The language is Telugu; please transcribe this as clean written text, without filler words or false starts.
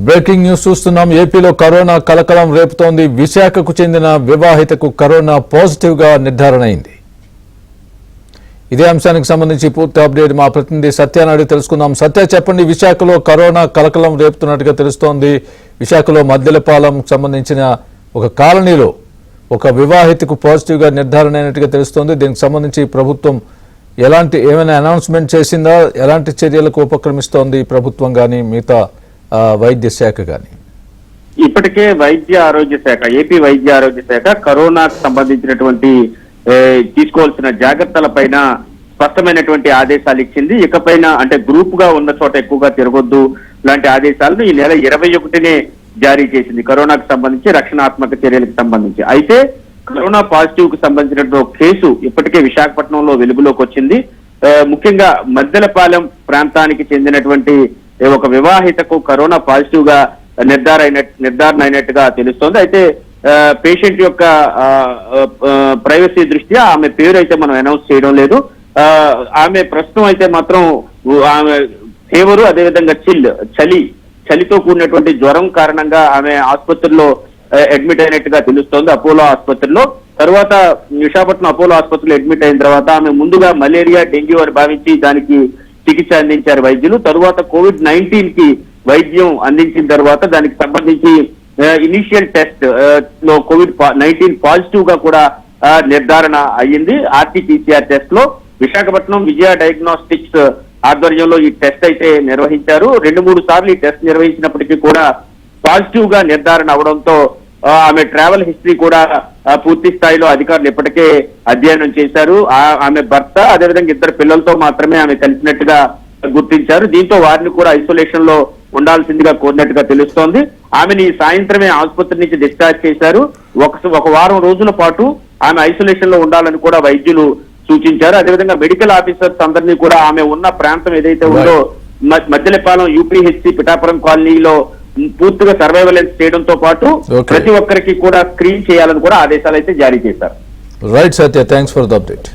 బ్రేకింగ్ న్యూస్ చూస్తున్నాం. ఏపీలో కరోనా కలకలం రేపుతోంది. విశాఖకు చెందిన వివాహితకు కరోనా పాజిటివ్ గా నిర్ధారణ అయింది. ఇదే అంశానికి సంబంధించి పూర్తి అప్డేట్ మా ప్రతినిధి సత్యాన్ని అడిగి తెలుసుకుందాం. సత్య, చెప్పండి, విశాఖలో కరోనా కలకలం రేపుతున్నట్టుగా తెలుస్తోంది. విశాఖలో మద్దెలపాలెం సంబంధించిన ఒక కాలనీలో ఒక వివాహితకు పాజిటివ్ గా నిర్ధారణ అయినట్టుగా తెలుస్తోంది. దీనికి సంబంధించి ప్రభుత్వం ఏమైనా అనౌన్స్మెంట్ చేసిందా? ఎలాంటి చర్యలకు ఉపక్రమిస్తోంది ప్రభుత్వం కానీ మిగతా వైద్య శాఖ కానీ? ఇప్పటికే వైద్య ఆరోగ్య శాఖ, ఏపీ వైద్య ఆరోగ్య శాఖ కరోనాకు సంబంధించినటువంటి తీసుకోవాల్సిన జాగ్రత్తల పైన స్పష్టమైనటువంటి ఆదేశాలు ఇచ్చింది. ఇకపైన అంటే గ్రూప్ గా ఉన్న చోట ఎక్కువగా తిరగొద్దు లాంటి ఆదేశాలను ఈ నెల 21నే జారీ చేసింది. కరోనాకు సంబంధించి రక్షణాత్మక చర్యలకు సంబంధించి. అయితే కరోనా పాజిటివ్ కు సంబంధించినటువంటి కేసు ఇప్పటికే విశాఖపట్నంలో వెలుగులోకి వచ్చింది. ముఖ్యంగా మద్దెలపాలెం ప్రాంతానికి చెందినటువంటి ఒక వివాహితకు కరోనా పాజిటివ్ గా నిర్ధారణ అయినట్టుగా తెలుస్తోంది. అయితే పేషెంట్ యొక్క ప్రైవసీ దృష్ట్యా ఆమె పేరు అయితే మనం అనౌన్స్ చేయడం లేదు. ఆమె ప్రస్తుతం అయితే మాత్రం ఆమె ఫీవరు, అదేవిధంగా చలితో కూడినటువంటి జ్వరం కారణంగా ఆమె ఆసుపత్రిలో అడ్మిట్ అయినట్టుగా తెలుస్తోంది, అపోలో ఆసుపత్రిలో. తర్వాత విశాఖపట్నం అపోలో ఆసుపత్రిలో అడ్మిట్ అయిన తర్వాత ఆమె ముందుగా మలేరియా, డెంగ్యూ అని భావించి దానికి చికిత్స అందించారు వైద్యులు. తరువాత COVID-19 కి వైద్యం అందించిన తర్వాత దానికి సంబంధించి ఇనిషియల్ టెస్ట్ లో COVID-19 పాజిటివ్ గా కూడా నిర్ధారణ అయ్యింది. RT-PCR టెస్ట్ లో విశాఖపట్నం విజయ డయాగ్నోస్టిక్స్ ఆధ్వర్యంలో ఈ టెస్ట్ అయితే నిర్వహించారు. 2-3 సార్లు ఈ టెస్ట్ నిర్వహించినప్పటికీ కూడా పాజిటివ్ గా నిర్ధారణ అవడంతో ఆమె ట్రావెల్ హిస్టరీ కూడా పూర్తి స్థాయిలో అధికారులు ఇప్పటికే అధ్యయనం చేశారు. ఆమె భర్త, అదేవిధంగా 2 పిల్లలతో మాత్రమే ఆమె కలిసినట్టుగా గుర్తించారు. దీంతో వారిని కూడా ఐసోలేషన్ లో ఉండాల్సిందిగా కోరినట్టుగా తెలుస్తోంది. ఆమెని సాయంత్రమే ఆసుపత్రి నుంచి డిశ్చార్జ్ చేశారు. ఒక వారం రోజుల పాటు ఆమె ఐసోలేషన్ లో ఉండాలని కూడా వైద్యులు సూచించారు. అదేవిధంగా మెడికల్ ఆఫీసర్స్ అందరినీ కూడా ఆమె ఉన్న ప్రాంతం ఏదైతే ఉందో మద్దెలపాలెం UPHC పిఠాపురం కాలనీలో పూర్తిగా సర్వైవలెన్స్ చేయడంతో పాటు ప్రతి ఒక్కరికి కూడా స్క్రీన్ చేయాలని కూడా ఆదేశాలు అయితే జారీ చేశారు. Right Satya, thanks for the update.